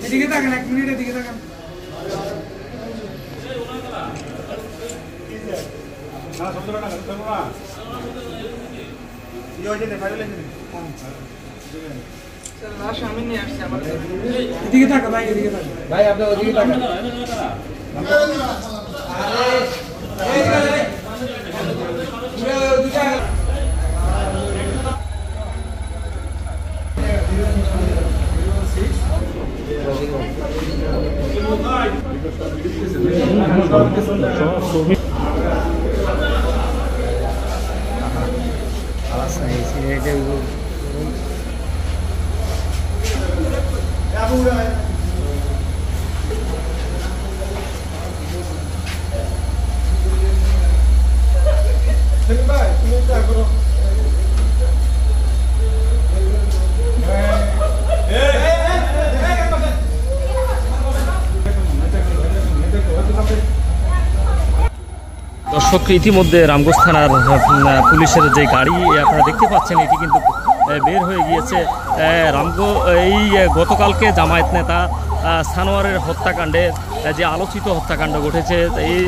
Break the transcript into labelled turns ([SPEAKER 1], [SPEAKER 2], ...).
[SPEAKER 1] এদিকে থাকেন, 1 মিনিট এদিকে থাকেন। এদিকে থাকো ভাই, এদিকে থাকো ভাই, আপনি ওদিকে থাকেন।
[SPEAKER 2] দর্শক, ইতিমধ্যে রামগঞ্জ থানার পুলিশের যে গাড়ি আপনারা দেখতে পাচ্ছেন, এটি কিন্তু বের হয়ে গিয়েছে। এই গতকালকে জামায়াত নেতা সানোয়ারের হত্যাকাণ্ডে যে আলোচিত হত্যাকাণ্ড ঘটেছে, এই